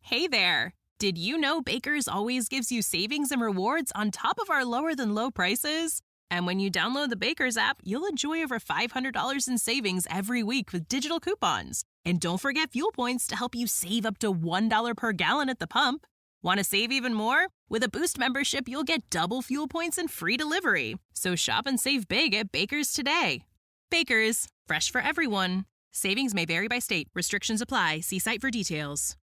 Hey there! Did you know Baker's always gives you savings and rewards on top of our lower-than-low prices? And when you download the Baker's app, you'll enjoy over $500 in savings every week with digital coupons. And don't forget fuel points to help you save up to $1 per gallon at the pump. Want to save even more? With a Boost membership, you'll get double fuel points and free delivery. So shop and save big at Baker's today. Baker's, fresh for everyone. Savings may vary by state. Restrictions apply. See site for details.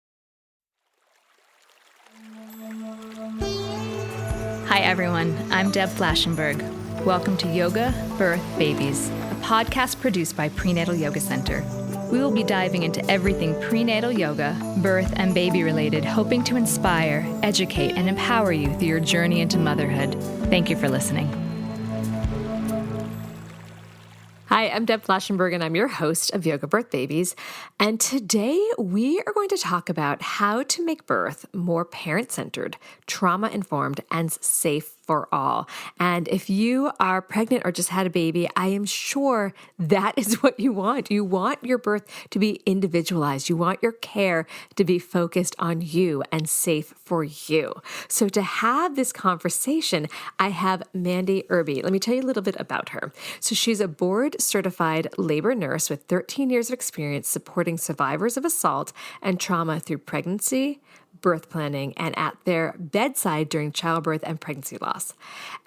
Hi everyone, I'm Deb Flashenberg. Welcome to Yoga, Birth, Babies, a podcast produced by Prenatal Yoga Center. We will be diving into everything prenatal yoga, birth, and baby related, hoping to inspire, educate, and empower you through your journey into motherhood. Thank you for listening. Hi, I'm Deb Flashenberg, and I'm your host of Yoga Birth Babies. And today we are going to talk about how to make birth more parent-centered, trauma-informed, and safe for all. And if you are pregnant or just had a baby, I am sure that is what you want. You want your birth to be individualized. You want your care to be focused on you and safe for you. So to have this conversation, I have Mandy Irby. Let me tell you a little bit about her. So she's a board-certified labor nurse with 13 years of experience supporting survivors of assault and trauma through pregnancy, birth planning, and at their bedside during childbirth and pregnancy loss.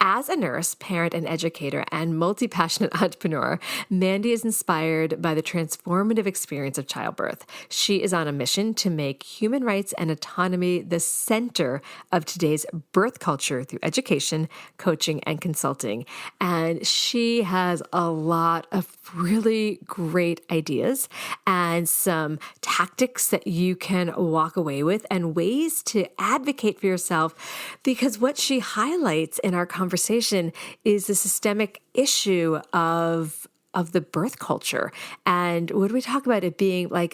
As a nurse, parent, and educator, and multi-passionate entrepreneur, Mandy is inspired by the transformative experience of childbirth. She is on a mission to make human rights and autonomy the center of today's birth culture through education, coaching, and consulting. And she has a lot of really great ideas and some tactics that you can walk away with and ways to advocate for yourself, because what she highlights in our conversation is the systemic issue of the birth culture. And what do we talk about it being like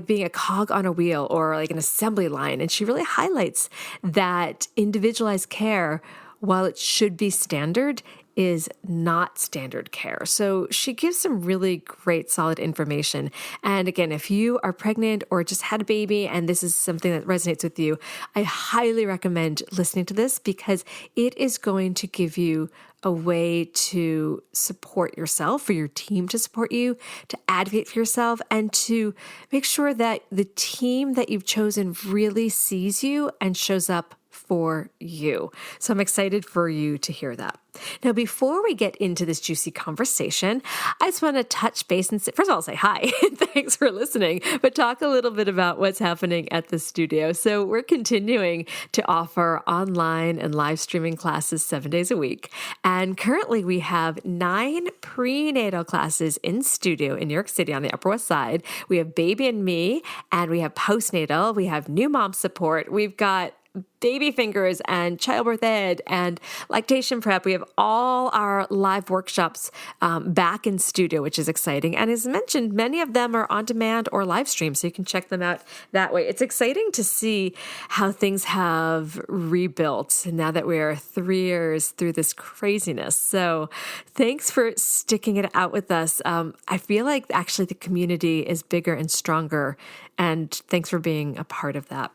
being a cog on a wheel or like an assembly line? And she really highlights that individualized care, while it should be standard, is not standard care. So she gives some really great, solid information. And again, if you are pregnant or just had a baby and this is something that resonates with you, I highly recommend listening to this, because it is going to give you a way to support yourself, for your team to support you, to advocate for yourself, and to make sure that the team that you've chosen really sees you and shows up for you. So I'm excited for you to hear that. Now, before we get into this juicy conversation, I just want to touch base and first of all, say hi. Thanks for listening, but talk a little bit about what's happening at the studio. So we're continuing to offer online and live streaming classes 7 days a week. And currently we have 9 prenatal classes in studio in New York City on the Upper West Side. We have Baby and Me, and we have postnatal. We have new mom support. We've got baby fingers and childbirth ed and lactation prep. We have all our live workshops back in studio, which is exciting. And as mentioned, many of them are on demand or live stream, so you can check them out that way. It's exciting to see how things have rebuilt now that we are 3 years through this craziness. So thanks for sticking it out with us. I feel like actually the community is bigger and stronger, and thanks for being a part of that.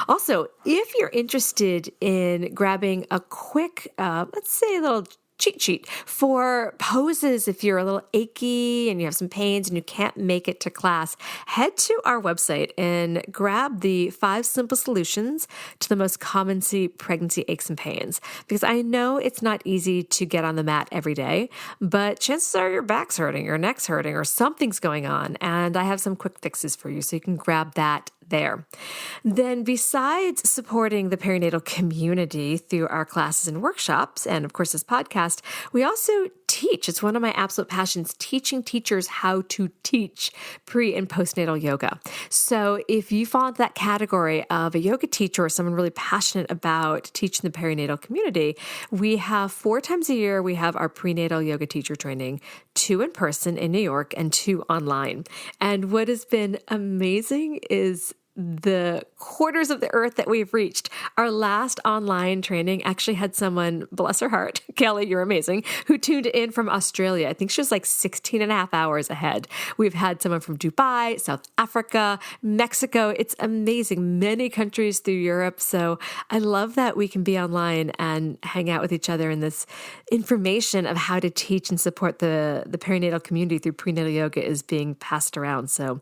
Also, if you're interested in grabbing a quick, let's say a little cheat sheet for poses, if you're a little achy and you have some pains and you can't make it to class, head to our website and grab the 5 simple solutions to the most common pregnancy aches and pains. Because I know it's not easy to get on the mat every day, but chances are your back's hurting, your neck's hurting, or something's going on. And I have some quick fixes for you, so you can grab that there. Then besides supporting the perinatal community through our classes and workshops, and of course this podcast, we also teach. It's one of my absolute passions, teaching teachers how to teach pre and postnatal yoga. So if you fall into that category of a yoga teacher or someone really passionate about teaching the perinatal community, we have 4 times a year, we have our prenatal yoga teacher training, 2 in person in New York and 2 online. And what has been amazing is the quarters of the earth that we've reached. Our last online training actually had someone, bless her heart, Kelly, you're amazing, who tuned in from Australia. I think she was like 16 and a half hours ahead. We've had someone from Dubai, South Africa, Mexico. It's amazing. Many countries through Europe. So I love that we can be online and hang out with each other in this information of how to teach and support the perinatal community through prenatal yoga is being passed around. So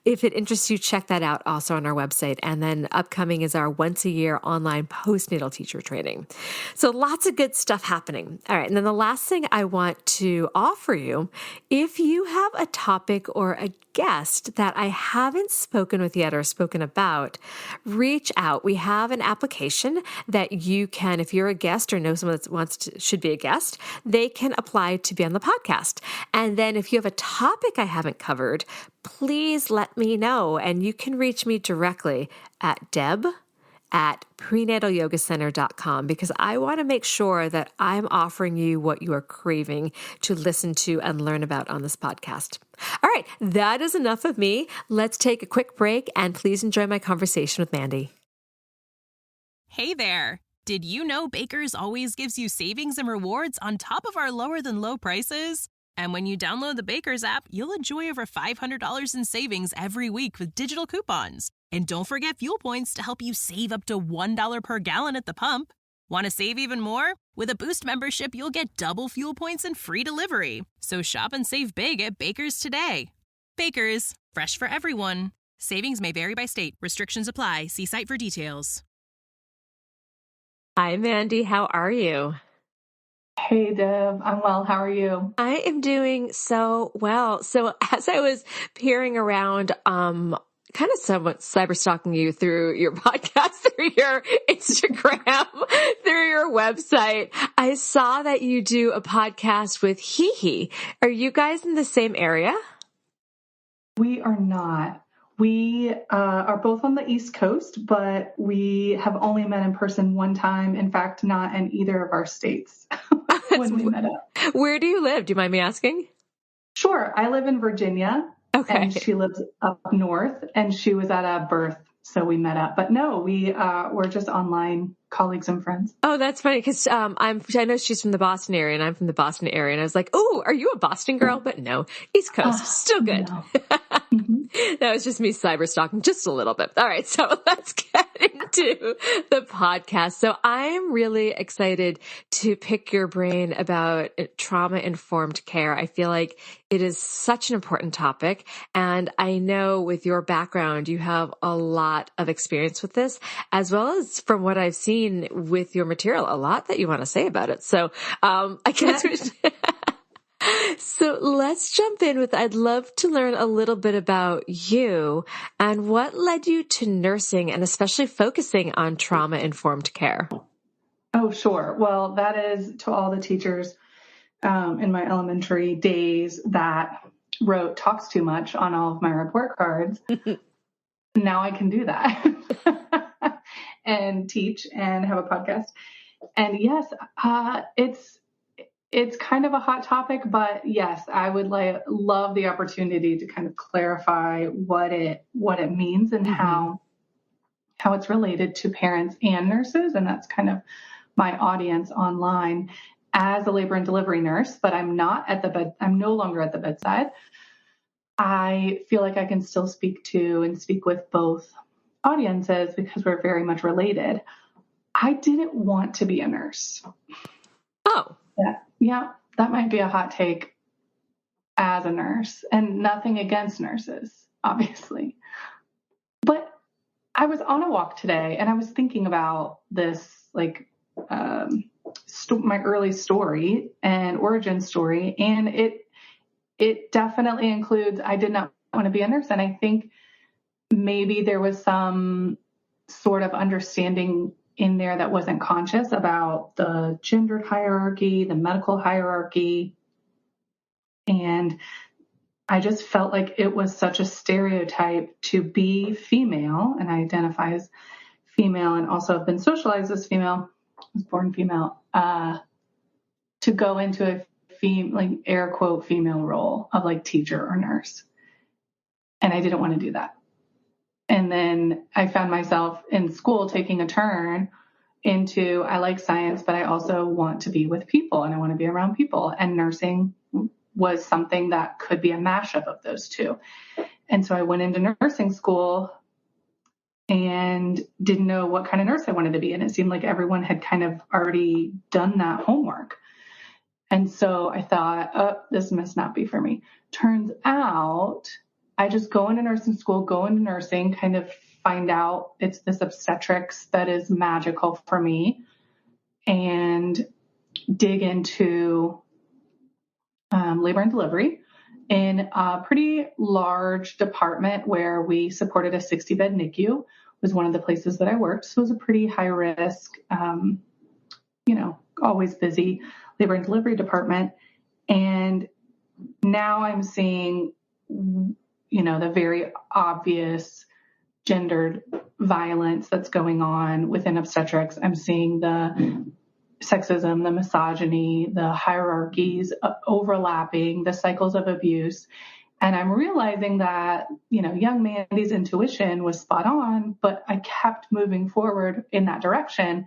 if it interests you, check that out also on our website. And then upcoming is our once a year online postnatal teacher training. So lots of good stuff happening. All right. And then the last thing I want to offer you, if you have a topic or a guest that I haven't spoken with yet or spoken about, reach out. We have an application that you can, if you're a guest or know someone that should be a guest, they can apply to be on the podcast. And then if you have a topic I haven't covered, please let me know. And you can reach me directly at deb@prenatalyogacenter.com, because I want to make sure that I'm offering you what you are craving to listen to and learn about on this podcast. All right, that is enough of me. Let's take a quick break and please enjoy my conversation with Mandy. Hey there. Did you know Baker's always gives you savings and rewards on top of our lower than low prices? And when you download the Baker's app, you'll enjoy over $500 in savings every week with digital coupons. And don't forget fuel points to help you save up to $1 per gallon at the pump. Want to save even more? With a Boost membership, you'll get double fuel points and free delivery. So shop and save big at Baker's today. Baker's, fresh for everyone. Savings may vary by state. Restrictions apply. See site for details. Hi, Mandy. How are you? Hey, Deb. I'm well. How are you? I am doing so well. So as I was peering around, kind of somewhat cyber stalking you through your podcast, through your Instagram, through your website, I saw that you do a podcast with Hee. Are you guys in the same area? We are not. We are both on the East Coast, but we have only met in person one time. In fact, not in either of our states when we met up. Where do you live? Do you mind me asking? Sure. I live in Virginia. Okay. And she lives up north, and she was at a birth, so we met up. But no, we're just online colleagues and friends. Oh, that's funny because I know she's from the Boston area, and I'm from the Boston area, and I was like, "Oh, are you a Boston girl?" But no, East Coast, still good. No. That was just me cyber stalking just a little bit. All right, so let's get into the podcast. So I'm really excited to pick your brain about trauma-informed care. I feel like it is such an important topic. And I know with your background, you have a lot of experience with this, as well as from what I've seen with your material, a lot that you want to say about it. So I guess So let's jump in with, I'd love to learn a little bit about you and what led you to nursing and especially focusing on trauma-informed care. Oh, sure. Well, that is to all the teachers in my elementary days that wrote talks too much on all of my report cards. Now I can do that and teach and have a podcast. And yes, it's kind of a hot topic, but yes, I would love the opportunity to kind of clarify what it means and how it's related to parents and nurses. And that's kind of my audience online as a labor and delivery nurse, but I'm not at the bed. I'm no longer at the bedside. I feel like I can still speak with both audiences because we're very much related. I didn't want to be a nurse. Oh. Yeah, that might be a hot take as a nurse, and nothing against nurses, obviously. But I was on a walk today and I was thinking about this, like, my early story and origin story. And it definitely includes, I did not want to be a nurse. And I think maybe there was some sort of understanding in there that wasn't conscious about the gendered hierarchy, the medical hierarchy. And I just felt like it was such a stereotype to be female, and I identify as female and also have been socialized as female, I was born female, to go into a air quote female role of like teacher or nurse. And I didn't want to do that. And then I found myself in school taking a turn into, I like science, but I also want to be with people and I want to be around people. And nursing was something that could be a mashup of those two. And so I went into nursing school and didn't know what kind of nurse I wanted to be. And it seemed like everyone had kind of already done that homework. And so I thought, oh, this must not be for me. Turns out I just go into nursing school, go into nursing, kind of find out it's this obstetrics that is magical for me, and dig into labor and delivery in a pretty large department where we supported a 60-bed NICU, was one of the places that I worked. So it was a pretty high risk, always busy labor and delivery department. And now I'm seeing, the very obvious gendered violence that's going on within obstetrics. I'm seeing the sexism, the misogyny, the hierarchies overlapping, the cycles of abuse. And I'm realizing that, young Mandy's intuition was spot on, but I kept moving forward in that direction.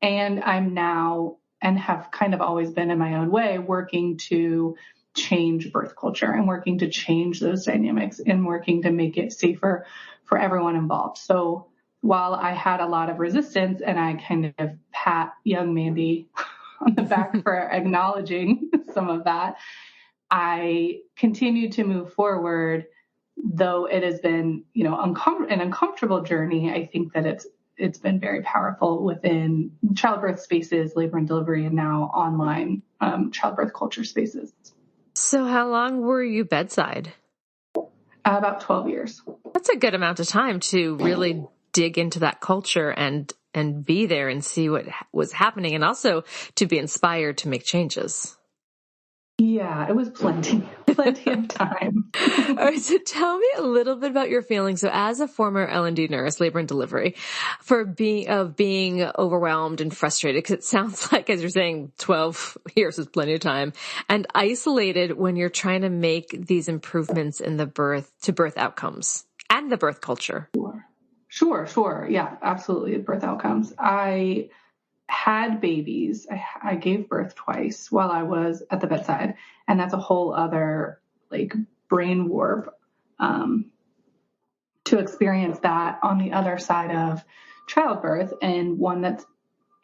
And I'm now, and have kind of always been in my own way, working to change birth culture and working to change those dynamics and working to make it safer for everyone involved. So while I had a lot of resistance, and I kind of pat young Mandy on the back for acknowledging some of that, I continued to move forward, though it has been, an uncomfortable journey. I think that it's been very powerful within childbirth spaces, labor and delivery, and now online childbirth culture spaces. So how long were you bedside? About 12 years. That's a good amount of time to really dig into that culture and be there and see what was happening, and also to be inspired to make changes. Yeah, it was plenty of time. All right, so tell me a little bit about your feelings. So as a former L&D nurse, labor and delivery, for being overwhelmed and frustrated, because it sounds like, as you're saying, 12 years is plenty of time, and isolated when you're trying to make these improvements in the birth outcomes and the birth culture. Sure. Yeah, absolutely. Birth outcomes. I had babies. I gave birth twice while I was at the bedside. And that's a whole other brain warp, to experience that on the other side of childbirth, and one that's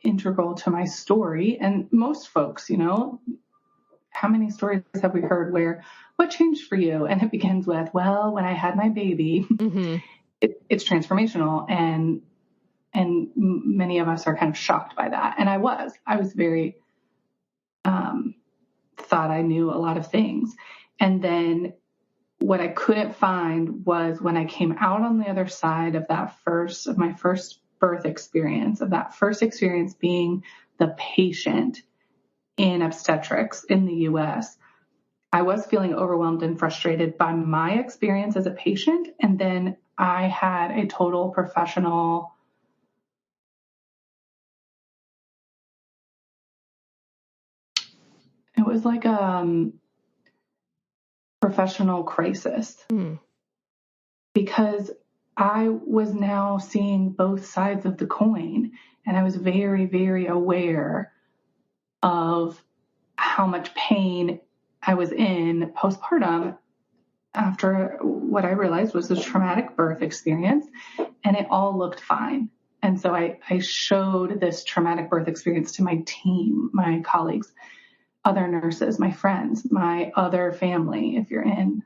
integral to my story. And most folks, how many stories have we heard where, what changed for you? And it begins with, well, when I had my baby, Mm-hmm. It's transformational. And many of us are kind of shocked by that. And I was very, thought I knew a lot of things. And then what I couldn't find was, when I came out on the other side of my first birth experience, of that first experience being the patient in obstetrics in the US, I was feeling overwhelmed and frustrated by my experience as a patient. And then I had a total professional it was like a professional crisis, because I was now seeing both sides of the coin, and I was very, very aware of how much pain I was in postpartum after what I realized was a traumatic birth experience, and it all looked fine. And so I showed this traumatic birth experience to my team, my colleagues, other nurses, my friends, my other family. If you're in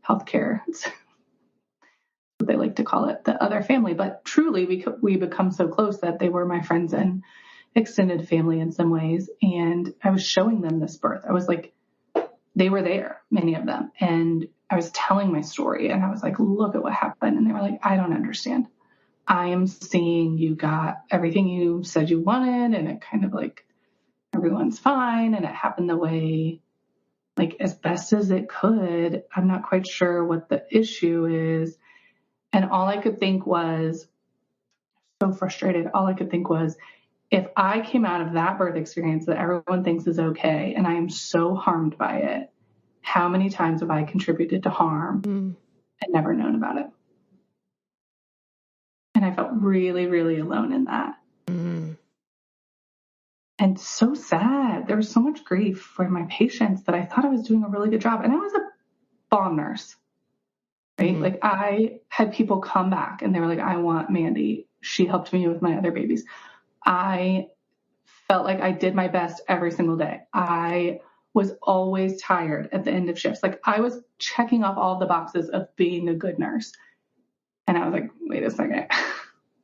healthcare, it's what they like to call it, the other family. But truly, we become so close that they were my friends and extended family in some ways. And I was showing them this birth. I was like, they were there, many of them. And I was telling my story, and I was like, look at what happened. And they were like, I don't understand. I am seeing you got everything you said you wanted, and it kind of everyone's fine, and it happened the way, as best as it could. I'm not quite sure what the issue is. And all I could think was, so frustrated, all I could think was, if I came out of that birth experience that everyone thinks is okay, and I am so harmed by it, how many times have I contributed to harm and never known about it? really, really alone in that. Mm. And so sad. There was so much grief for my patients that I thought I was doing a really good job. And I was a bomb nurse, right? Mm-hmm. Like I had people come back and they were like, I want Mandy. She helped me with my other babies. I felt like I did my best every single day. I was always tired at the end of shifts. Like I was checking off all the boxes of being a good nurse. And I was like, wait a second.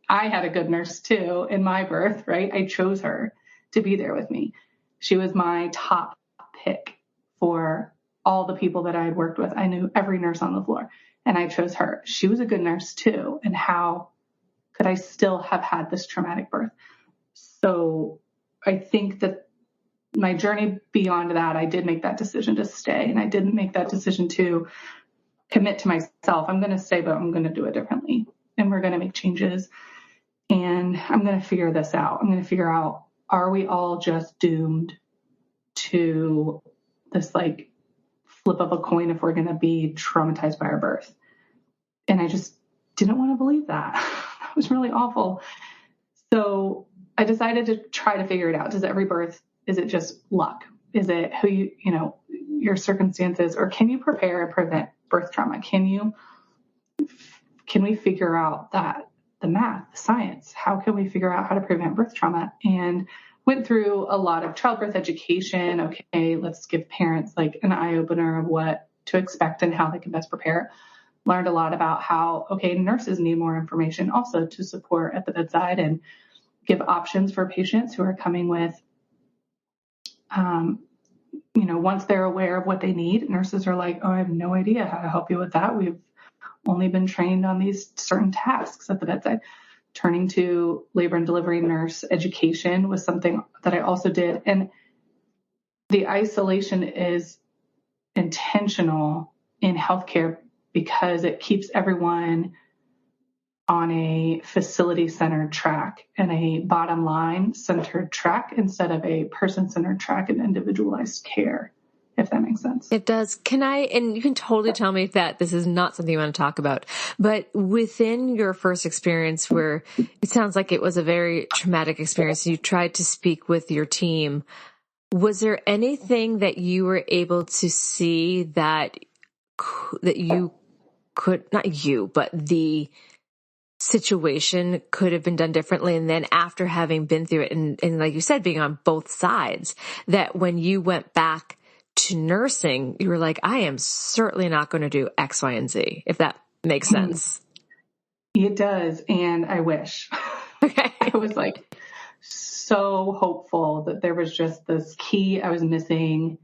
I had a good nurse too in my birth, right? I chose her to be there with me. She was my top pick for all the people that I had worked with. I knew every nurse on the floor and I chose her. She was a good nurse too. And how could I still have had this traumatic birth? So I think that my journey beyond that, I did make that decision to stay, and I didn't make that decision to commit to myself. I'm going to stay, but I'm going to do it differently, and we're going to make changes, and I'm going to figure this out. I'm going to figure out, are we all just doomed to this like flip of a coin if we're going to be traumatized by our birth? And I just didn't want to believe that. That was really awful. So I decided to try to figure it out. Does every birth, is it just luck? Is it who your circumstances, or can you prepare and prevent birth trauma? Can we figure out that the math, the science, how can we figure out how to prevent birth trauma? And went through a lot of childbirth education. Okay, let's give parents like an eye opener of what to expect and how they can best prepare. Learned a lot about how, okay, nurses need more information also to support at the bedside and give options for patients who are coming with, once they're aware of what they need, nurses are like, oh, I have no idea how to help you with that. We've only been trained on these certain tasks at the bedside. Turning to labor and delivery nurse education was something that I also did. And the isolation is intentional in healthcare because it keeps everyone on a facility-centered track and a bottom line centered track instead of a person-centered track and individualized care, if that makes sense. It does. And you can totally tell me that this is not something you want to talk about, but within your first experience where it sounds like it was a very traumatic experience, you tried to speak with your team, was there anything that you were able to see that you could, not you, but the situation could have been done differently? And then after having been through it and like you said, being on both sides, that when you went back to nursing, you were like, I am certainly not going to do X, Y, and Z, if that makes sense. It does. And I wish. Okay. I was like so hopeful that there was just this key I was missing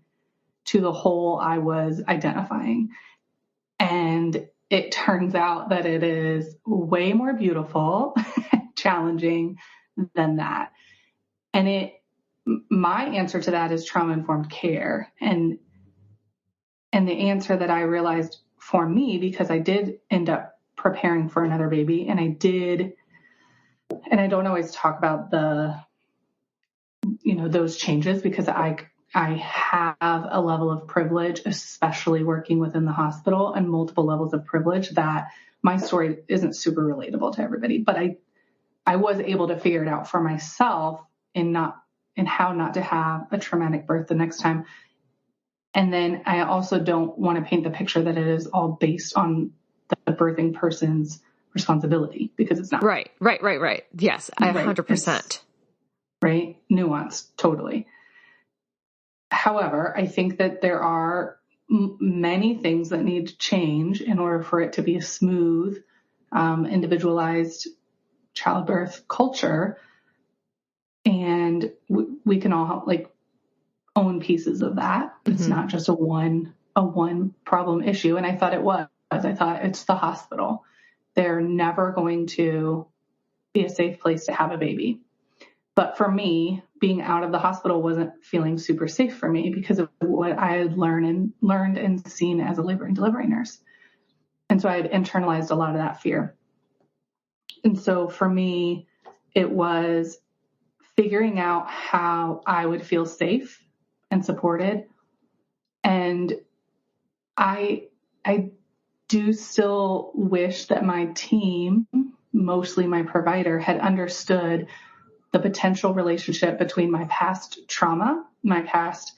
to the whole I was identifying. And it turns out that it is way more beautiful, challenging than that. And my answer to that is trauma-informed care. And the answer that I realized for me, because I did end up preparing for another baby, and I don't always talk about those changes because I have a level of privilege, especially working within the hospital, and multiple levels of privilege that my story isn't super relatable to everybody, but I was able to figure it out for myself in how not to have a traumatic birth the next time. And then I also don't want to paint the picture that it is all based on the birthing person's responsibility, because it's not. Right. Yes, 100%. Right. Nuanced. Totally. However, I think that there are many things that need to change in order for it to be a smooth, individualized childbirth culture. And we can all own pieces of that. It's not just a one problem issue. And I thought it was. I thought it's the hospital. They're never going to be a safe place to have a baby. But for me, being out of the hospital wasn't feeling super safe for me because of what I had learned and seen as a labor and delivery nurse. And so I had internalized a lot of that fear. And so for me, it was figuring out how I would feel safe and supported. And I do still wish that my team, mostly my provider, had understood the potential relationship between my past trauma, my past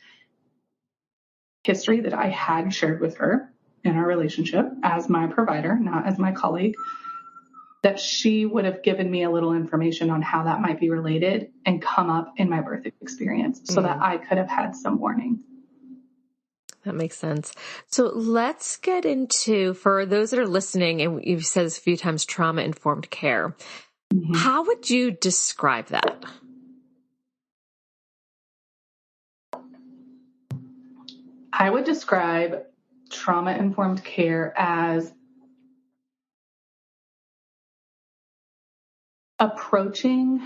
history that I had shared with her in our relationship as my provider, not as my colleague, that she would have given me a little information on how that might be related and come up in my birth experience so that I could have had some warning. That makes sense. So let's get into, for those that are listening, and you've said this a few times, trauma-informed care. Mm-hmm. How would you describe that? I would describe trauma-informed care as approaching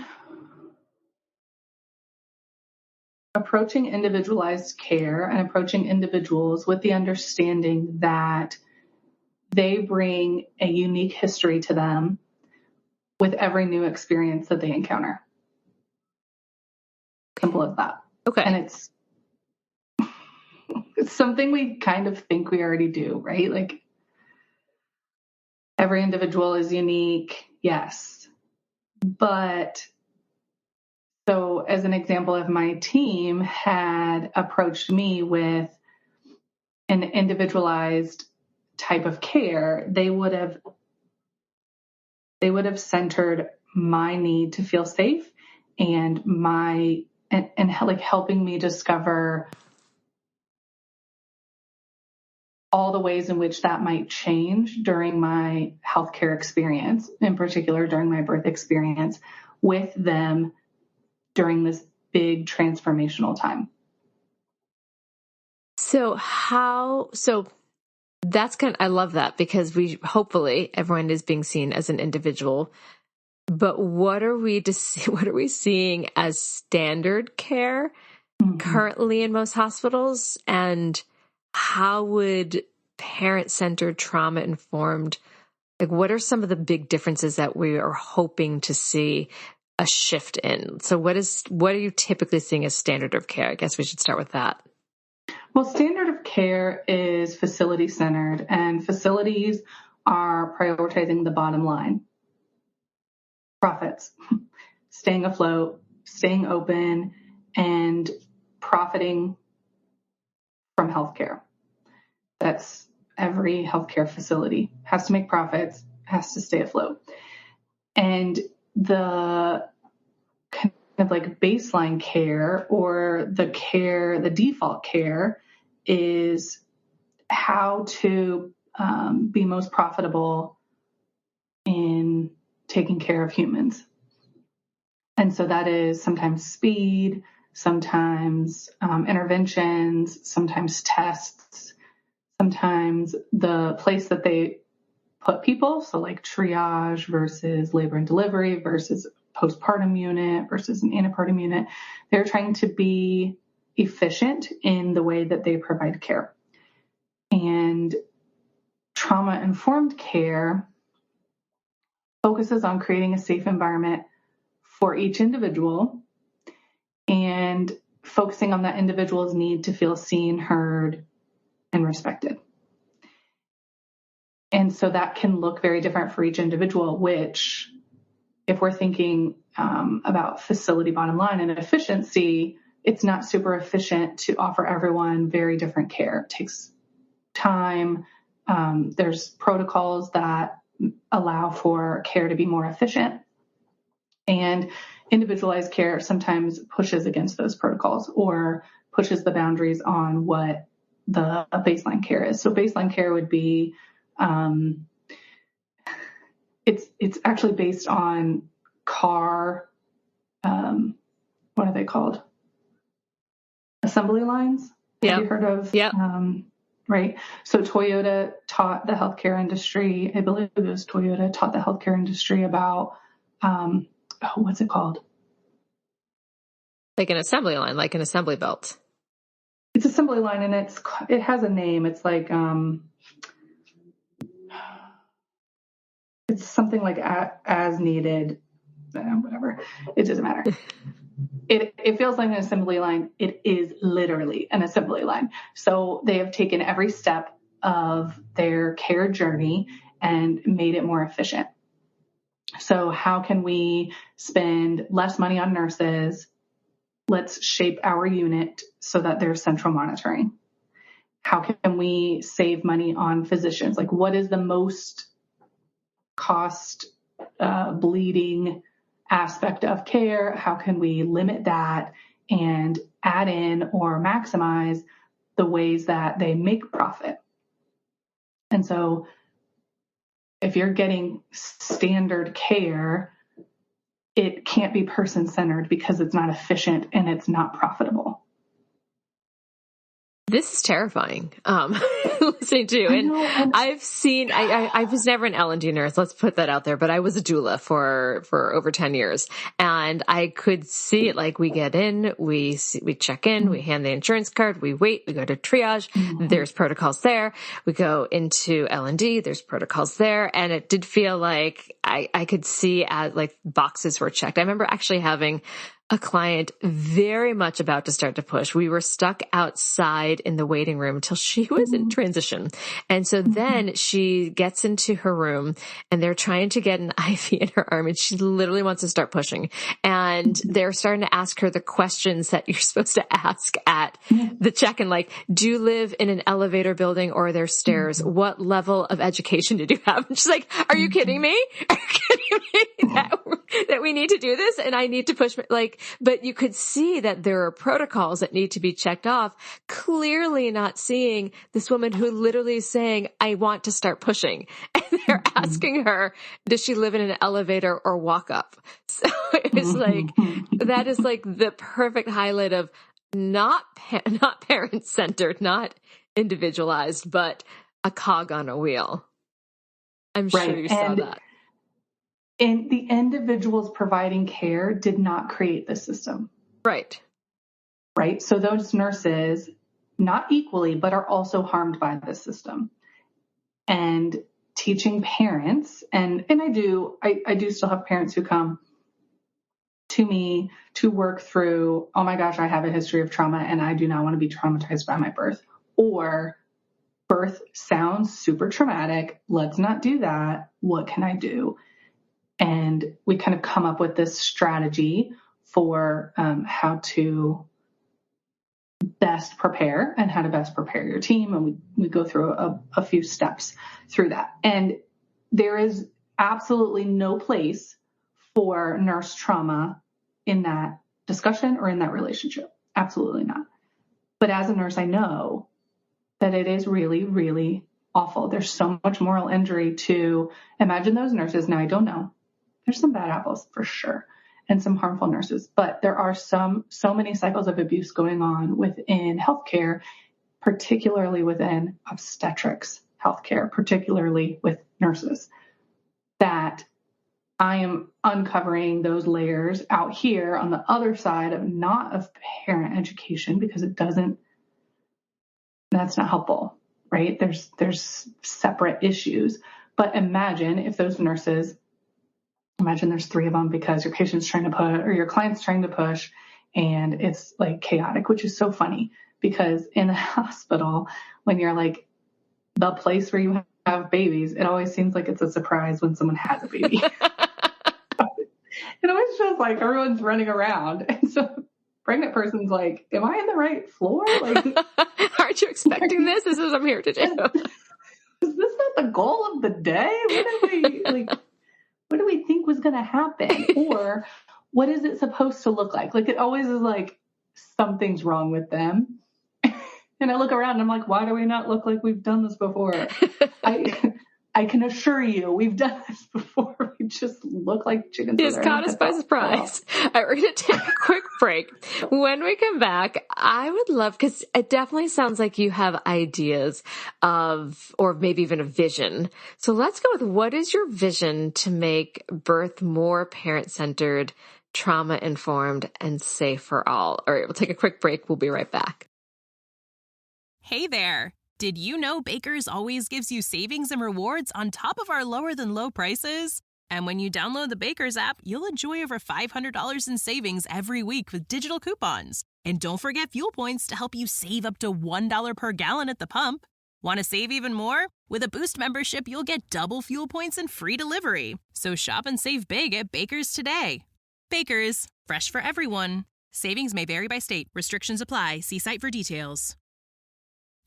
individualized care and approaching individuals with the understanding that they bring a unique history to them with every new experience that they encounter. Simple as that. Okay. And it's something we kind of think we already do, right? Like, every individual is unique. Yes. But so as an example, if my team had approached me with an individualized type of care, they would have centered my need to feel safe and like helping me discover all the ways in which that might change during my healthcare experience, in particular during my birth experience with them during this big transformational time. So that's I love that, because hopefully everyone is being seen as an individual, but what are we seeing as standard care currently in most hospitals, and how would parent-centered, trauma-informed, like, what are some of the big differences that we are hoping to see a shift in? So what are you typically seeing as standard of care? I guess we should start with that. Well, standard of care is facility-centered, and facilities are prioritizing the bottom line. Profits, staying afloat, staying open, and profiting from healthcare. That's every healthcare facility has to make profits, has to stay afloat. And the kind of like baseline care, or the default care, is how to be most profitable in taking care of humans. And so that is sometimes speed, sometimes interventions, sometimes tests, sometimes the place that they put people. So like triage versus labor and delivery versus postpartum unit versus an antepartum unit. They're trying to be efficient in the way that they provide care. And trauma-informed care focuses on creating a safe environment for each individual and focusing on that individual's need to feel seen, heard, and respected. And so that can look very different for each individual, which, if we're thinking about facility bottom line and efficiency, it's not super efficient to offer everyone very different care. It takes time. There's protocols that allow for care to be more efficient. And individualized care sometimes pushes against those protocols or pushes the boundaries on what the baseline care is. So baseline care would be, it's actually based on car, what are they called? Assembly lines. Yeah. Have you heard of? Yeah. Right. So Toyota taught the healthcare industry, I believe it was Toyota taught the healthcare industry about, what's it called? Like an assembly line, like an assembly belt. It's assembly line, and it has a name. It's like, it's something like as needed, whatever. It doesn't matter. It feels like an assembly line. It is literally an assembly line. So they have taken every step of their care journey and made it more efficient. So how can we spend less money on nurses? Let's shape our unit so that there's central monitoring. How can we save money on physicians? Like, what is the most cost bleeding aspect of care? How can we limit that and add in or maximize the ways that they make profit? And so if you're getting standard care, it can't be person-centered because it's not efficient and it's not profitable. This is terrifying, listening to. And I've seen, I was never an L&D nurse. Let's put that out there, but I was a doula for over 10 years. And I could see it. Like, we get in, we check in, we hand the insurance card, we wait, we go to triage. There's protocols there. We go into L&D, there's protocols there. And it did feel like I could see as like boxes were checked. I remember actually having a client very much about to start to push. We were stuck outside in the waiting room until she was in transition. And so then she gets into her room and they're trying to get an IV in her arm and she literally wants to start pushing. And they're starting to ask her the questions that you're supposed to ask at the check-in, like, do you live in an elevator building or are there stairs? What level of education did you have? And she's like, are you kidding me? Are you kidding me that we need to do this? And I need to push, but you could see that there are protocols that need to be checked off, clearly not seeing this woman who literally is saying, I want to start pushing. And they're asking her, does she live in an elevator or walk up? So it's like, that is like the perfect highlight of not parent-centered, not individualized, but a cog on a wheel. I'm sure you saw that. And the individuals providing care did not create the system. Right. Right. So those nurses, not equally, but are also harmed by the system. And teaching parents, and I do still have parents who come to me to work through, oh my gosh, I have a history of trauma and I do not want to be traumatized by my birth. Or birth sounds super traumatic. Let's not do that. What can I do? And we kind of come up with this strategy for how to best prepare and how to best prepare your team. And we go through a few steps through that. And there is absolutely no place for nurse trauma in that discussion or in that relationship. Absolutely not. But as a nurse, I know that it is really, really awful. There's so much moral injury to imagine those nurses. Now, I don't know. There's some bad apples for sure and some harmful nurses, but there are so many cycles of abuse going on within healthcare, particularly within obstetrics healthcare, particularly with nurses, that I am uncovering those layers out here on the other side of not of parent education, because that's not helpful, right? There's separate issues, but imagine if those nurses, imagine there's 3 of them because your patient's trying to push or your client's trying to push and it's like chaotic, which is so funny because in the hospital, when you're like the place where you have babies, it always seems like it's a surprise when someone has a baby. It always feels like everyone's running around. And so pregnant person's like, am I in the right floor? Like, aren't you expecting this? This is what I'm here to do. Is this not the goal of the day? What do we think was going to happen? Or what is it supposed to look like? Like, it always is like something's wrong with them. And I look around and I'm like, why do we not look like we've done this before? I can assure you we've done this before. We just look like chickens. Just caught us by surprise. All right, we're going to take a quick break. When we come back, I would love, because it definitely sounds like you have ideas of, or maybe even a vision. So let's go with, what is your vision to make birth more parent-centered, trauma-informed, and safe for all? All right, we'll take a quick break. We'll be right back. Hey there. Did you know Baker's always gives you savings and rewards on top of our lower than low prices? And when you download the Baker's app, you'll enjoy over $500 in savings every week with digital coupons. And don't forget fuel points to help you save up to $1 per gallon at the pump. Want to save even more? With a Boost membership, you'll get double fuel points and free delivery. So shop and save big at Baker's today. Baker's, fresh for everyone. Savings may vary by state. Restrictions apply. See site for details.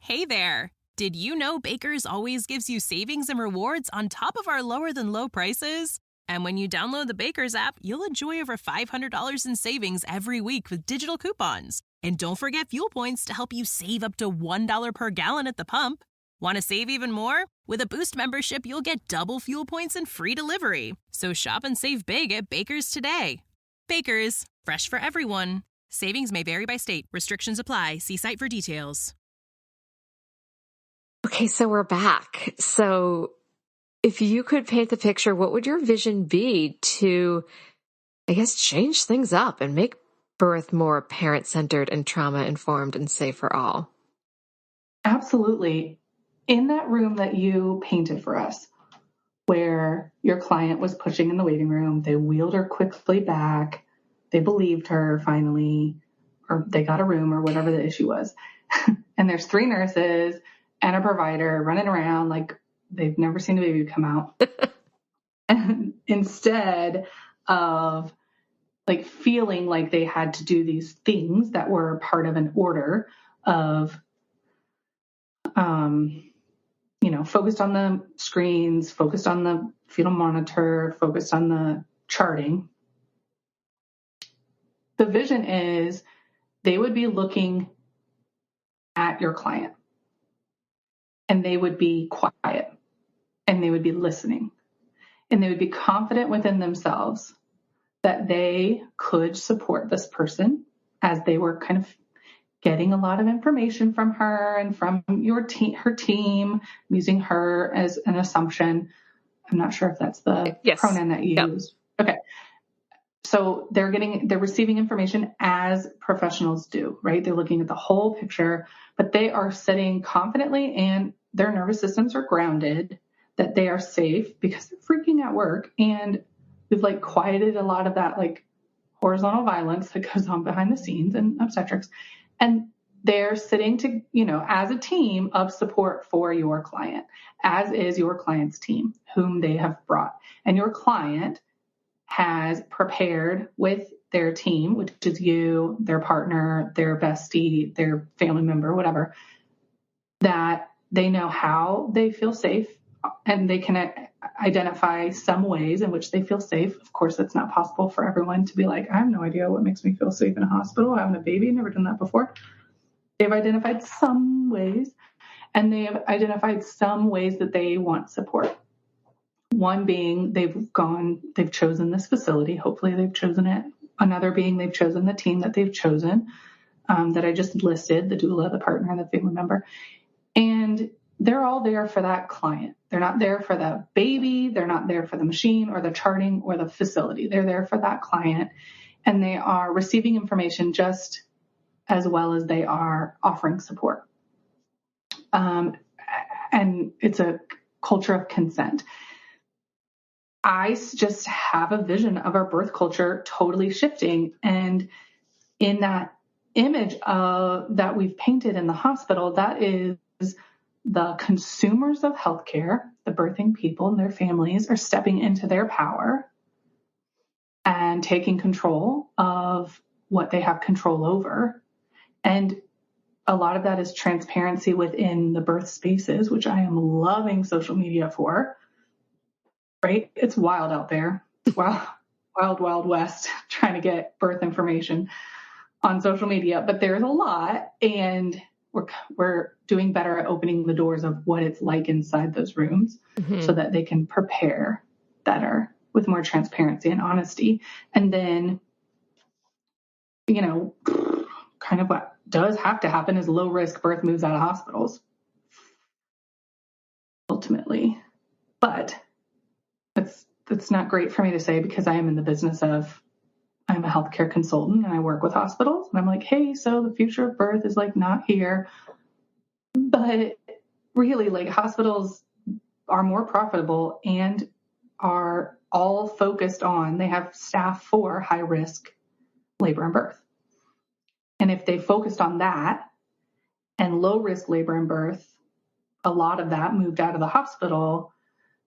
Hey there. Did you know Baker's always gives you savings and rewards on top of our lower than low prices? And when you download the Baker's app, you'll enjoy over $500 in savings every week with digital coupons. And don't forget fuel points to help you save up to $1 per gallon at the pump. Want to save even more? With a Boost membership, you'll get double fuel points and free delivery. So shop and save big at Baker's today. Baker's, fresh for everyone. Savings may vary by state. Restrictions apply. See site for details. Okay, so we're back. So if you could paint the picture, what would your vision be to, I guess, change things up and make birth more parent-centered and trauma-informed and safe for all? Absolutely. In that room that you painted for us, where your client was pushing in the waiting room, they wheeled her quickly back, they believed her finally, or they got a room or whatever the issue was. And there's 3 nurses and a provider running around like they've never seen a baby come out. And instead of like feeling like they had to do these things that were part of an order of, focused on the screens, focused on the fetal monitor, focused on the charting. The vision is they would be looking at your client and they would be quiet and they would be listening and they would be confident within themselves that they could support this person as they were kind of getting a lot of information from her and from your team, her team, using her as an assumption. I'm not sure if that's the pronoun that you use. Okay. So they're receiving information as professionals do, right? They're looking at the whole picture, but they are sitting confidently and their nervous systems are grounded, that they are safe because they're freaking at work. And we've like quieted a lot of that like horizontal violence that goes on behind the scenes in obstetrics. And they're sitting to, as a team of support for your client, as is your client's team, whom they have brought. And your client has prepared with their team, which is you, their partner, their bestie, their family member, whatever, that they know how they feel safe and they can identify some ways in which they feel safe. Of course, it's not possible for everyone to be like, I have no idea what makes me feel safe in a hospital, having a baby, never done that before. They've identified some ways, and they have identified some ways that they want support. One being they've chosen this facility. Hopefully they've chosen it. Another being they've chosen the team that they've chosen, that I just listed, the doula, the partner, the family member. And they're all there for that client. They're not there for the baby. They're not there for the machine or the charting or the facility. They're there for that client. And they are receiving information just as well as they are offering support. And it's a culture of consent. I just have a vision of our birth culture totally shifting. And in that image that we've painted in the hospital, that is the consumers of healthcare, the birthing people and their families, are stepping into their power and taking control of what they have control over. And a lot of that is transparency within the birth spaces, which I am loving social media for. Right? It's wild out there. It's wild west trying to get birth information on social media, but there's a lot, and we're doing better at opening the doors of what it's like inside those rooms, so that they can prepare better with more transparency and honesty. And then, kind of what does have to happen is low risk birth moves out of hospitals ultimately, but it's not great for me to say because I am in the business of, I'm a healthcare consultant and I work with hospitals, and I'm like, hey, so the future of birth is like not here. But really, like, hospitals are more profitable and are all focused on, they have staff for high risk labor and birth. And if they focused on that and low risk labor and birth a lot of that moved out of the hospital,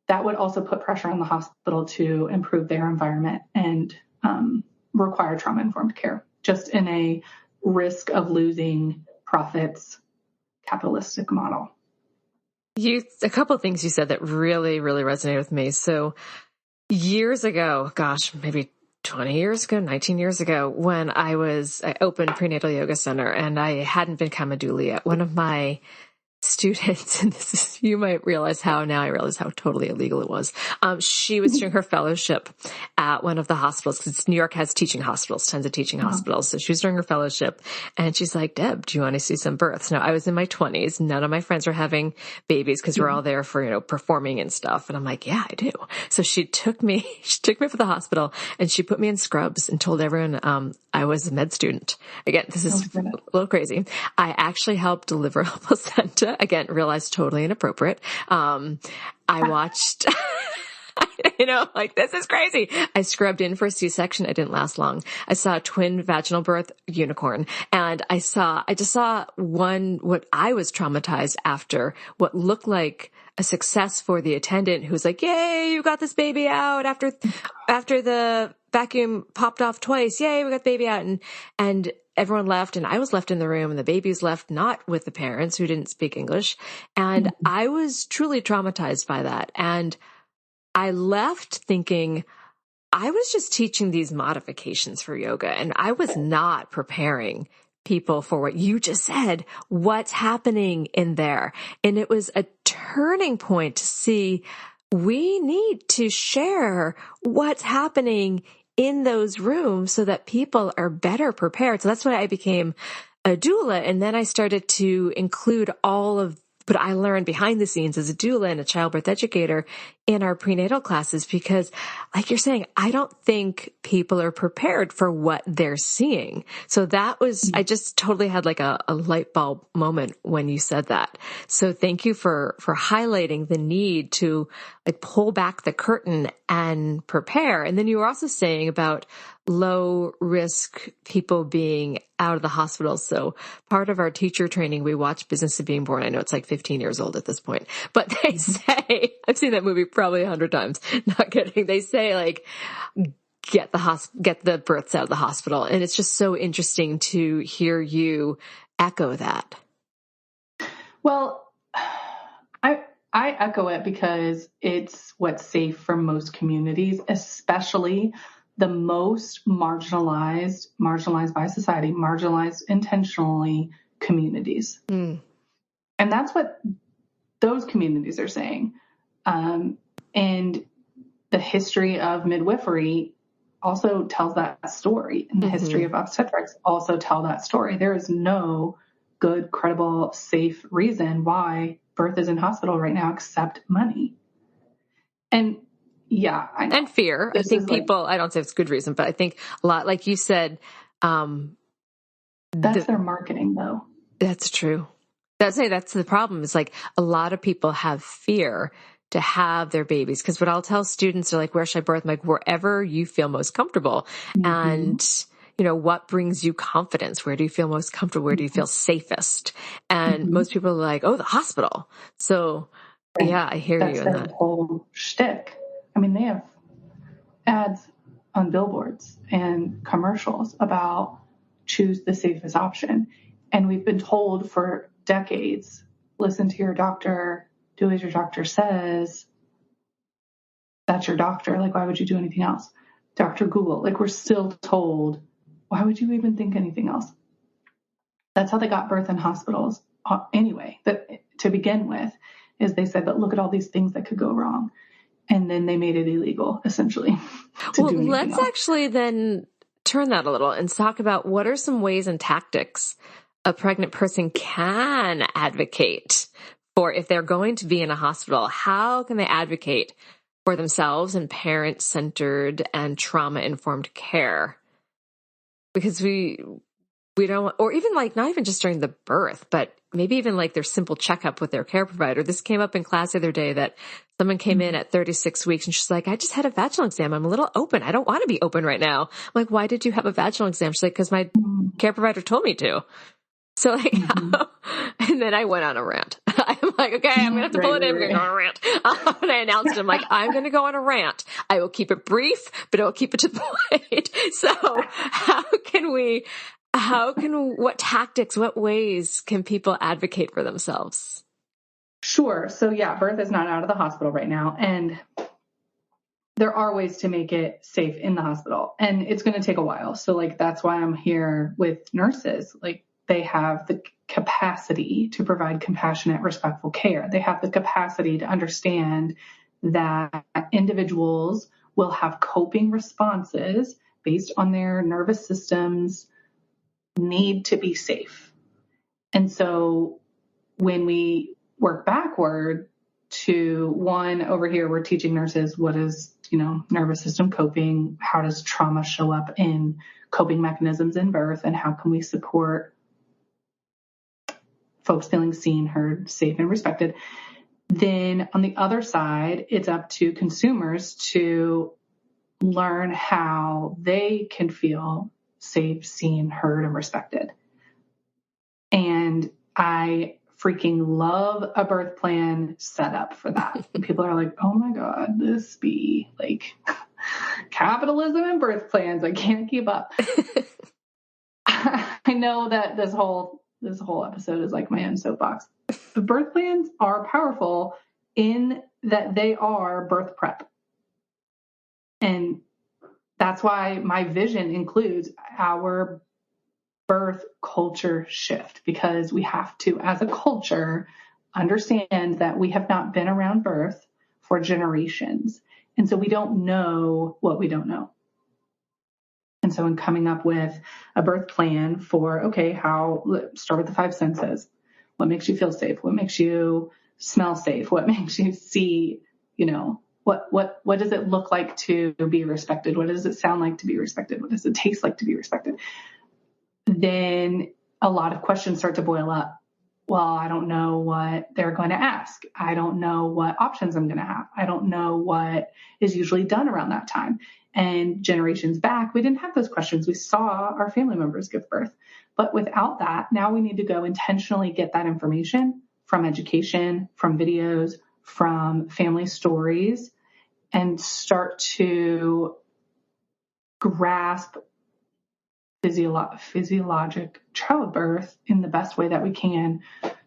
that would also put pressure on the hospital to improve their environment and require trauma-informed care, just in a risk of losing profits capitalistic model. A couple of things you said that really, really resonated with me. So years ago, gosh, maybe 20 years ago, 19 years ago, when I opened Prenatal Yoga Center and I hadn't become a doula yet, one of my students, and you might realize how now I realize how totally illegal it was. She was doing her fellowship at one of the hospitals, because New York has teaching hospitals, tons of teaching hospitals. So she was doing her fellowship and she's like, Deb, do you want to see some births? Now I was in my 20s. None of my friends were having babies because we're all there for, performing and stuff. And I'm like, yeah, I do. So she took me to the hospital and she put me in scrubs and told everyone, I was a med student. Again, this is a little crazy. I actually helped deliver a placenta. Again, realized totally inappropriate. I watched, like, this is crazy. I scrubbed in for a C-section. I didn't last long. I saw a twin vaginal birth unicorn, and I just saw what I was traumatized after, what looked like a success for the attendant who was like, yay, you got this baby out after the vacuum popped off twice. Yay, we got the baby out. And everyone left, and I was left in the room, and the baby was left not with the parents who didn't speak English. And I was truly traumatized by that. And I left thinking I was just teaching these modifications for yoga, and I was not preparing people for what you just said, what's happening in there. And it was a turning point to see we need to share what's happening in those rooms so that people are better prepared. So that's why I became a doula. And then I started to include all of what I learned behind the scenes as a doula and a childbirth educator in our prenatal classes, because like you're saying, I don't think people are prepared for what they're seeing. So that was, I just totally had like a light bulb moment when you said that. So thank you for highlighting the need to like pull back the curtain and prepare. And then you were also saying about low risk people being out of the hospital. So part of our teacher training, we watch Business of Being Born. I know it's like 15 years old at this point, but they say, I've seen that movie probably 100 times, not kidding. They say like, get the births out of the hospital. And it's just so interesting to hear you echo that. Well, I echo it because it's what's safe for most communities, especially the most marginalized by society, marginalized intentionally communities. And that's what those communities are saying. And the history of midwifery also tells that story, and the history of obstetrics also tell that story. There is no good, credible, safe reason why birth is in hospital right now except money. And yeah, I know. And fear. I think people, I don't say it's good reason, but I think a lot, like you said, that's their marketing though. That's true. That's the problem. Is like a lot of people have fear to have their babies. Because what I'll tell students are like, where should I birth? I'm like, wherever you feel most comfortable. And what brings you confidence? Where do you feel most comfortable? Where do you feel safest? And most people are like, oh, the hospital. So yeah, I hear you on that. That's their whole shtick. I mean, they have ads on billboards and commercials about choose the safest option. And we've been told for decades, listen to your doctor, do as your doctor says. That's your doctor. Like, why would you do anything else? Dr. Google. Like, we're still told, why would you even think anything else? That's how they got birth in hospitals anyway. But to begin with, is they said, but look at all these things that could go wrong. And then they made it illegal, essentially. Let's actually then turn that a little and talk about what are some ways and tactics a pregnant person can advocate for if they're going to be in a hospital. How can they advocate for themselves and parent-centered and trauma-informed care? Because we don't, or even like not even just during the birth, but maybe even like their simple checkup with their care provider. This came up in class the other day that someone came in at 36 weeks and she's like, I just had a vaginal exam. I'm a little open. I don't want to be open right now. I'm like, why did you have a vaginal exam? She's like, because my care provider told me to. So like, and then I went on a rant. I'm like, okay, I'm going to have to pull it in. I'm going to go on a rant. And I announced it. I'm like, I'm going to go on a rant. I will keep it brief, but I will keep it to the point. So what tactics, what ways can people advocate for themselves? Sure. So yeah, birth is not out of the hospital right now. And there are ways to make it safe in the hospital, and it's going to take a while. So like, that's why I'm here with nurses. Like, they have the capacity to provide compassionate, respectful care. They have the capacity to understand that individuals will have coping responses based on their nervous system's need to be safe. And so when we work backward to one, over here, we're teaching nurses what is, nervous system coping, how does trauma show up in coping mechanisms in birth, and how can we support folks feeling seen, heard, safe, and respected. Then on the other side, it's up to consumers to learn how they can feel safe, seen, heard, and respected. And I freaking love a birth plan set up for that. And people are like, oh my God, this be like capitalism and birth plans. I can't keep up. I know that this whole episode is like my own soapbox. The birth plans are powerful in that they are birth prep. And that's why my vision includes our birth culture shift, because we have to, as a culture, understand that we have not been around birth for generations. And so we don't know what we don't know. And so in coming up with a birth plan for, okay, start with the 5 senses. What makes you feel safe? What makes you smell safe? What makes you see, what does it look like to be respected? What does it sound like to be respected? What does it taste like to be respected? Then a lot of questions start to boil up. Well, I don't know what they're going to ask. I don't know what options I'm going to have. I don't know what is usually done around that time. And generations back, we didn't have those questions. We saw our family members give birth. But without that, now we need to go intentionally get that information from education, from videos, from family stories, and start to grasp physiologic childbirth in the best way that we can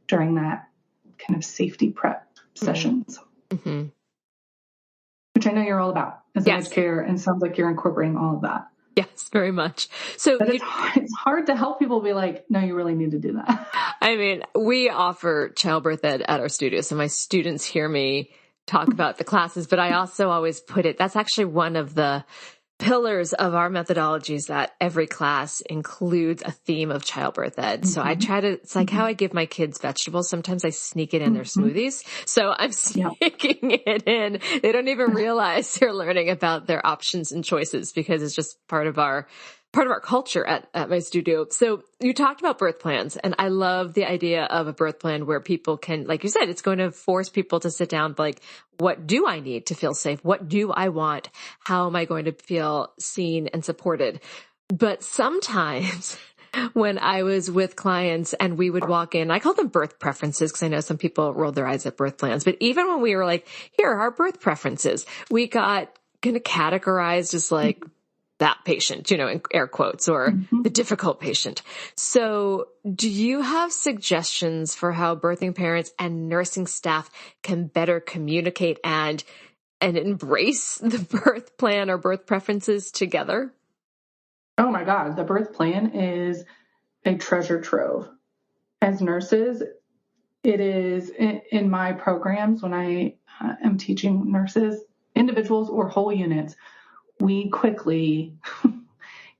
during that kind of safety prep sessions, which I know you're all about as an educator, and sounds like you're incorporating all of that. Yes, very much. So but it's hard to help people be like, no, you really need to do that. I mean, we offer childbirth ed at our studio, so my students hear me talk about the classes, but I also always put it, that's actually one of the pillars of our methodologies, that every class includes a theme of childbirth ed. So I try to, it's like how I give my kids vegetables. Sometimes I sneak it in their smoothies. So I'm sneaking it in. They don't even realize they're learning about their options and choices, because it's just part of our culture at my studio. So you talked about birth plans, and I love the idea of a birth plan where people can, like you said, it's going to force people to sit down, like, what do I need to feel safe? What do I want? How am I going to feel seen and supported? But sometimes when I was with clients and we would walk in, I call them birth preferences because I know some people rolled their eyes at birth plans. But even when we were like, here are our birth preferences, we got kind of categorized as like, that patient, in air quotes, or the difficult patient. So do you have suggestions for how birthing parents and nursing staff can better communicate and embrace the birth plan or birth preferences together? Oh my God, the birth plan is a treasure trove. As nurses, it is in my programs when I am teaching nurses, individuals or whole units, we quickly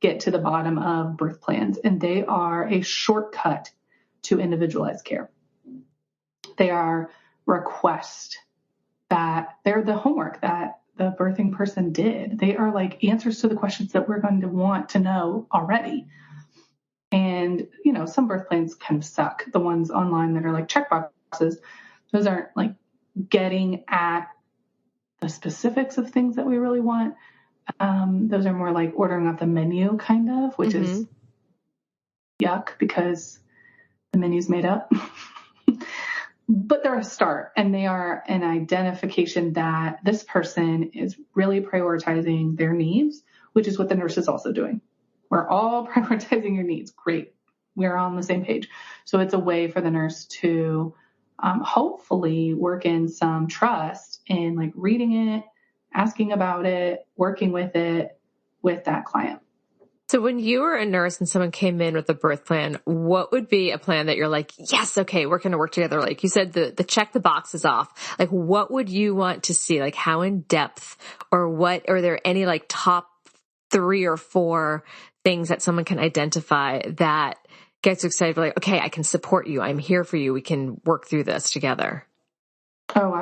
get to the bottom of birth plans, and they are a shortcut to individualized care. They are requests that they're the homework that the birthing person did. They are like answers to the questions that we're going to want to know already. And, some birth plans kind of suck. The ones online that are like checkboxes, those aren't like getting at the specifics of things that we really want. Those are more like ordering off the menu kind of, which is yuck because the menu's made up. but they're a start, and they are an identification that this person is really prioritizing their needs, which is what the nurse is also doing. We're all prioritizing your needs. Great. We're on the same page. So it's a way for the nurse to hopefully work in some trust in like reading it, asking about it, working with it with that client. So when you were a nurse and someone came in with a birth plan, what would be a plan that you're like, yes, okay, we're going to work together? Like you said, the check the boxes off. Like what would you want to see? Like how in depth, or what, are there any like top 3 or 4 things that someone can identify that gets you excited? Like, okay, I can support you. I'm here for you. We can work through this together. Oh,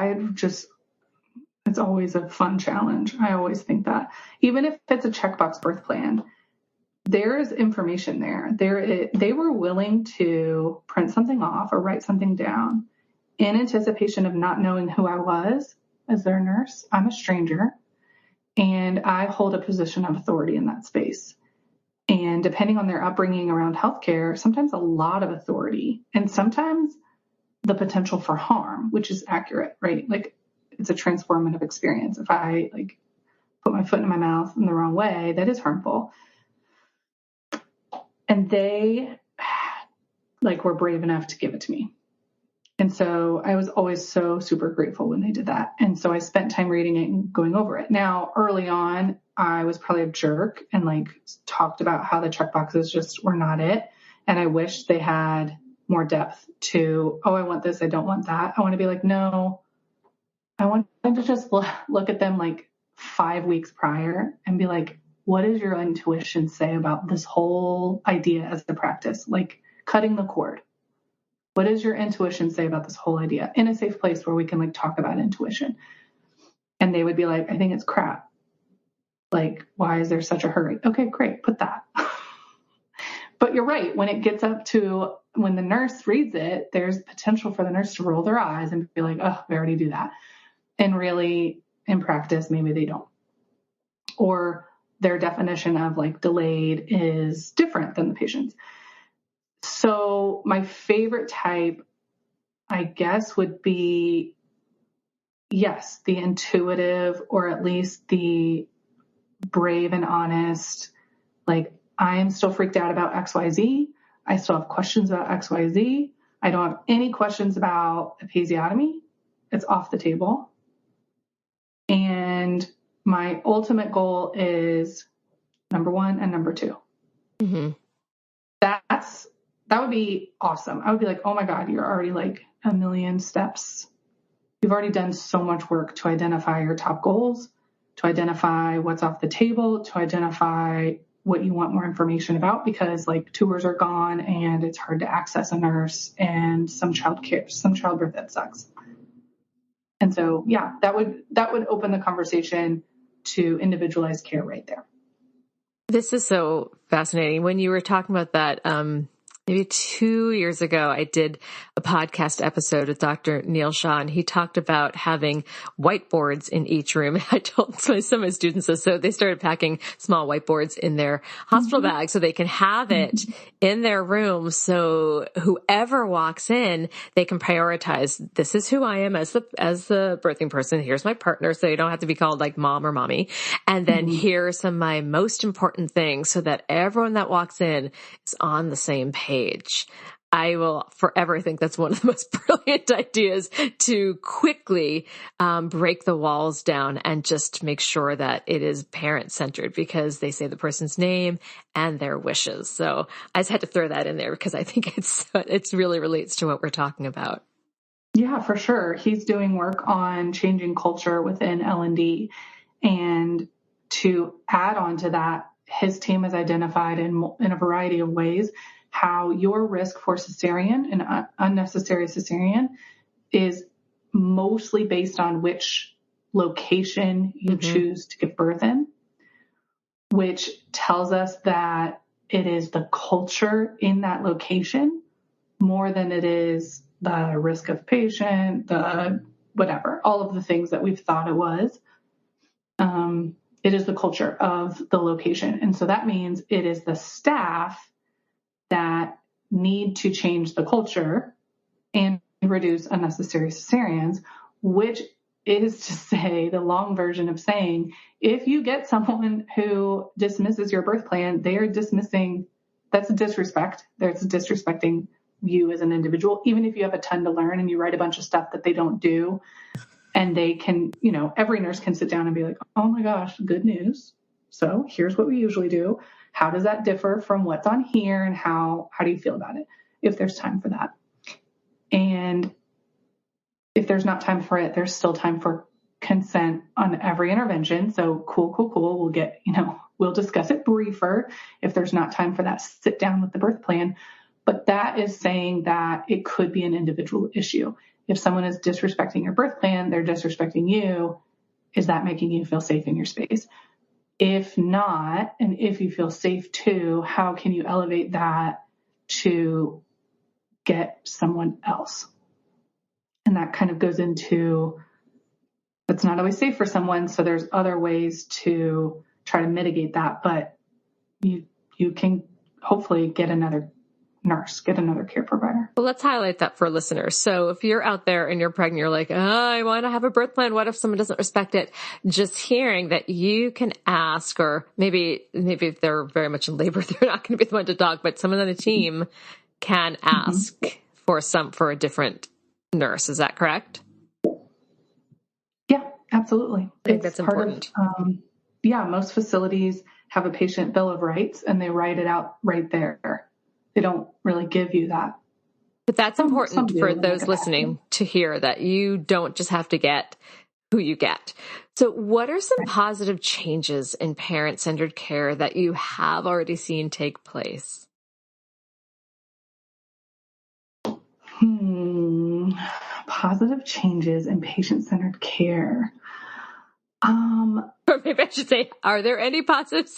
it's always a fun challenge. I always think that even if it's a checkbox birth plan, there is information there. They were willing to print something off or write something down in anticipation of not knowing who I was as their nurse. I'm a stranger, and I hold a position of authority in that space. And depending on their upbringing around healthcare, sometimes a lot of authority, and sometimes the potential for harm, which is accurate, right? Like it's a transformative experience. If I like put my foot in my mouth in the wrong way, that is harmful. And they like were brave enough to give it to me. And so I was always so super grateful when they did that. And so I spent time reading it and going over it. Now, early on, I was probably a jerk and like talked about how the checkboxes just were not it. And I wish they had more depth to, oh, I want this, I don't want that. I want to be like, no, I want them to just look at them like 5 weeks prior and be like, what does your intuition say about this whole idea as the practice? Like cutting the cord. What does your intuition say about this whole idea in a safe place where we can like talk about intuition? And they would be like, I think it's crap. Like, why is there such a hurry? Okay, great. Put that. But you're right. When it gets up to when the nurse reads it, there's potential for the nurse to roll their eyes and be like, oh, we already do that. And really in practice, maybe they don't. Or their definition of like delayed is different than the patient's. So my favorite type, I guess, would be, yes, the intuitive, or at least the brave and honest. Like, I am still freaked out about XYZ. I still have questions about XYZ. I don't have any questions about episiotomy. It's off the table. And my ultimate goal is number 1 and number 2. Mm-hmm. That would be awesome. I would be like, oh my God, you're already like a million steps. You've already done so much work to identify your top goals, to identify what's off the table, to identify what you want more information about, because like tours are gone and it's hard to access a nurse, and some childbirth, that sucks. And so, yeah, that would open the conversation to individualized care right there. This is so fascinating. When you were talking about that, maybe 2 years ago, I did a podcast episode with Dr. Neil Shah, and he talked about having whiteboards in each room. I told some of my students this, so they started packing small whiteboards in their hospital bag so they can have it in their room. So whoever walks in, they can prioritize, this is who I am as the birthing person. Here's my partner. So you don't have to be called like mom or mommy. And then here are some of my most important things, so that everyone that walks in is on the same page. I will forever think that's one of the most brilliant ideas, to quickly break the walls down and just make sure that it is parent-centered, because they say the person's name and their wishes. So I just had to throw that in there because I think it really relates to what we're talking about. Yeah, for sure. He's doing work on changing culture within L&D. And to add on to that, his team has identified in a variety of ways how your risk for cesarean and unnecessary cesarean is mostly based on which location you choose to give birth in, which tells us that it is the culture in that location more than it is the risk of patient, the whatever, all of the things that we've thought it was. It is the culture of the location. And so that means it is the staff that need to change the culture and reduce unnecessary cesareans, which is to say the long version of saying, if you get someone who dismisses your birth plan, they are dismissing, that's disrespect. That's disrespecting you as an individual, even if you have a ton to learn and you write a bunch of stuff that they don't do. And they can, every nurse can sit down and be like, oh my gosh, good news. So here's what we usually do. How does that differ from what's on here? And how do you feel about it? If there's time for that. And if there's not time for it, there's still time for consent on every intervention. So cool. We'll get, we'll discuss it briefer if there's not time for that sit down with the birth plan. But that is saying that it could be an individual issue. If someone is disrespecting your birth plan, they're disrespecting you. Is that making you feel safe in your space? If not, and if you feel safe too, how can you elevate that to get someone else? And that kind of goes into, it's not always safe for someone. So there's other ways to try to mitigate that, but you can hopefully get another nurse, get another care provider. Well, let's highlight that for listeners. So if you're out there and you're pregnant, you're like, I want to have a birth plan. What if someone doesn't respect it? Just hearing that you can ask, or maybe if they're very much in labor, they're not going to be the one to talk, but someone on the team can ask for a different nurse. Is that correct? Yeah, absolutely. I think that's important. Most facilities have a patient bill of rights and they write it out right there. They don't really give you that. But that's important for those listening to hear, that you don't just have to get who you get. So what are some positive changes in parent-centered care that you have already seen take place? Positive changes in patient-centered care. Or maybe I should say, are there any positive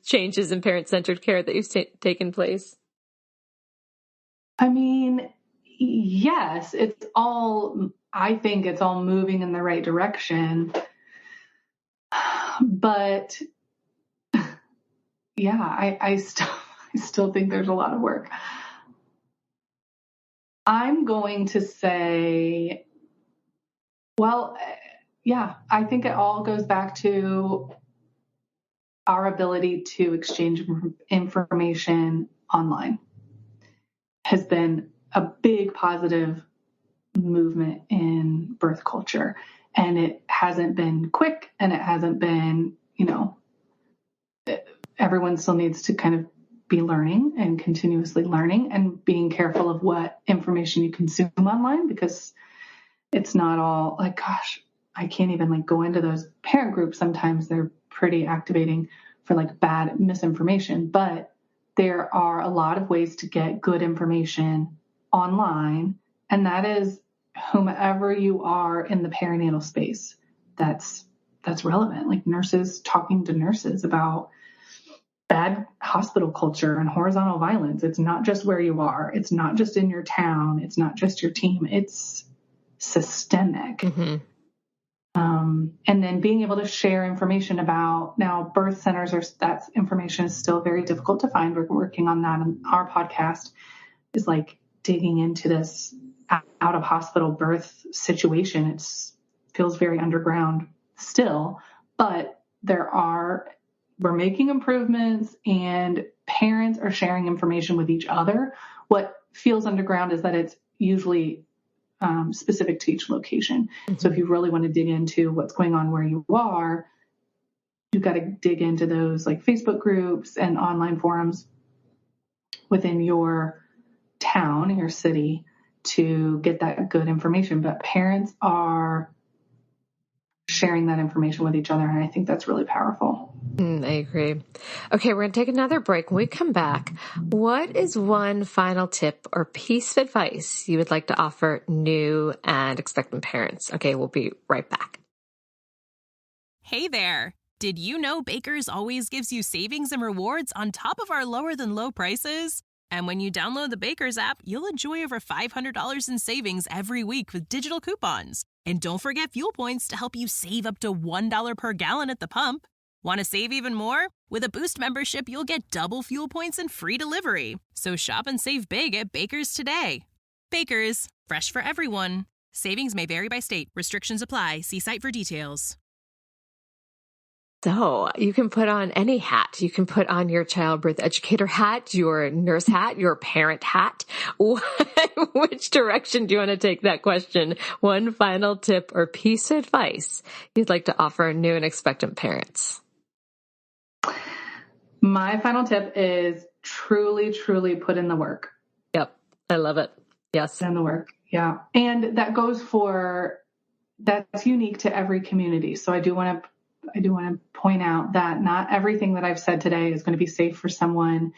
changes in parent-centered care that you've taken place? I mean, yes, I think it's all moving in the right direction. But yeah, I still think there's a lot of work. I'm going to say, I think it all goes back to our ability to exchange information online has been a big positive movement in birth culture. And it hasn't been quick, and it hasn't been, everyone still needs to kind of be learning and continuously learning and being careful of what information you consume online, because it's not all like, gosh, I can't even go into those parent groups. Sometimes they're pretty activating for bad misinformation, but there are a lot of ways to get good information online. And that is whomever you are in the perinatal space. That's relevant. Nurses talking to nurses about bad hospital culture and horizontal violence. It's not just where you are. It's not just in your town. It's not just your team. It's systemic. Mm-hmm. And then being able to share information about, now birth centers that information is still very difficult to find. We're working on that. And our podcast is digging into this out of hospital birth situation. It feels very underground still, but we're making improvements and parents are sharing information with each other. What feels underground is that it's usually specific to each location. Mm-hmm. So if you really want to dig into what's going on where you are, you've got to dig into those Facebook groups and online forums within your town, your city, to get that good information. But parents are sharing that information with each other, and I think that's really powerful. I agree. Okay, we're going to take another break. When we come back, what is one final tip or piece of advice you would like to offer new and expectant parents? Okay, we'll be right back. Hey there. Did you know Baker's always gives you savings and rewards on top of our lower than low prices? And when you download the Baker's app, you'll enjoy over $500 in savings every week with digital coupons. And don't forget fuel points to help you save up to $1 per gallon at the pump. Want to save even more? With a Boost membership, you'll get double fuel points and free delivery. So shop and save big at Baker's today. Baker's, fresh for everyone. Savings may vary by state. Restrictions apply. See site for details. So you can put on any hat. You can put on your childbirth educator hat, your nurse hat, your parent hat. Which direction do you want to take that question? One final tip or piece of advice you'd like to offer new and expectant parents? My final tip is truly, truly put in the work. Yep. I love it. Yes. Put in the work. Yeah. And that's unique to every community. So I do want to point out that not everything that I've said today is going to be safe for someone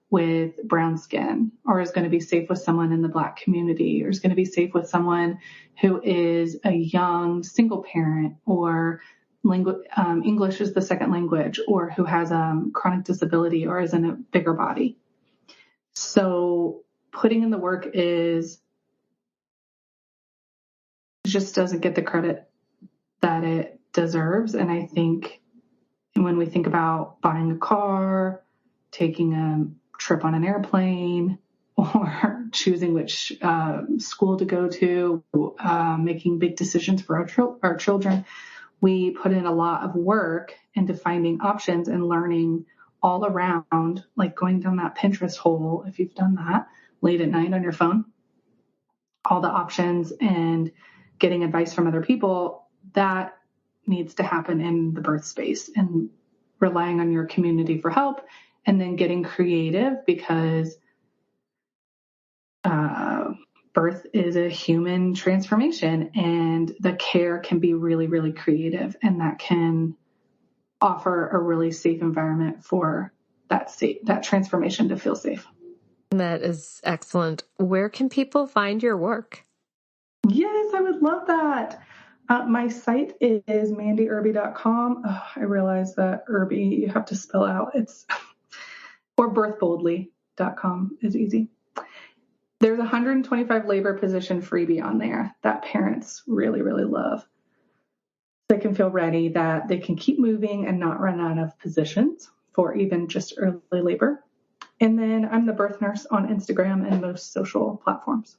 with brown skin, or is going to be safe with someone in the Black community, or is going to be safe with someone who is a young single parent, or English is the second language, or who has chronic disability, or is in a bigger body. So putting in the work just doesn't get the credit that it deserves. And I think when we think about buying a car, taking a trip on an airplane, or choosing which school to go to, making big decisions for our children, we put in a lot of work into finding options and learning all around, like going down that Pinterest hole, if you've done that late at night on your phone, all the options and getting advice from other people. That needs to happen in the birth space, and relying on your community for help, and then getting creative, because birth is a human transformation, and the care can be really, really creative, and that can offer a really safe environment for that transformation to feel safe. That is excellent. Where can people find your work? Yes, I would love that. My site is mandyirby.com. Oh, I realize that Irby you have to spell out. Or birthboldly.com is easy. There's a 125 labor position freebie on there that parents really, really love. They can feel ready that they can keep moving and not run out of positions for even just early labor. And then I'm the birth nurse on Instagram and most social platforms.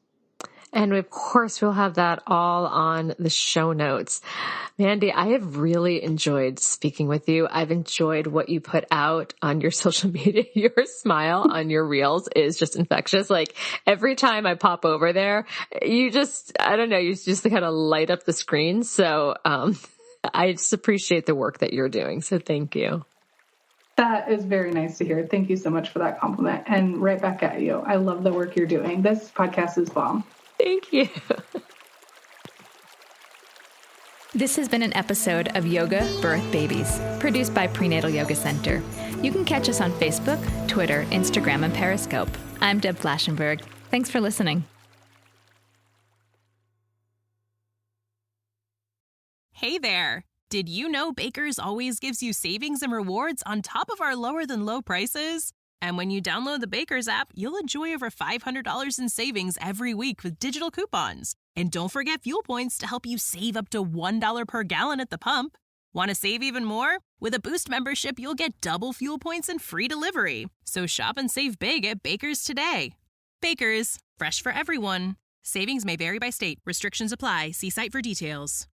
And of course, we'll have that all on the show notes. Mandy, I have really enjoyed speaking with you. I've enjoyed what you put out on your social media. Your smile on your reels is just infectious. Like every time I pop over there, you just kind of light up the screen. So I just appreciate the work that you're doing. So thank you. That is very nice to hear. Thank you so much for that compliment. And right back at you. I love the work you're doing. This podcast is bomb. Thank you. This has been an episode of Yoga Birth Babies, produced by Prenatal Yoga Center. You can catch us on Facebook, Twitter, Instagram, and Periscope. I'm Deb Flashenberg. Thanks for listening. Hey there! Did you know Baker's always gives you savings and rewards on top of our lower than low prices? And when you download the Baker's app, you'll enjoy over $500 in savings every week with digital coupons. And don't forget fuel points to help you save up to $1 per gallon at the pump. Want to save even more? With a Boost membership, you'll get double fuel points and free delivery. So shop and save big at Baker's today. Baker's, fresh for everyone. Savings may vary by state. Restrictions apply. See site for details.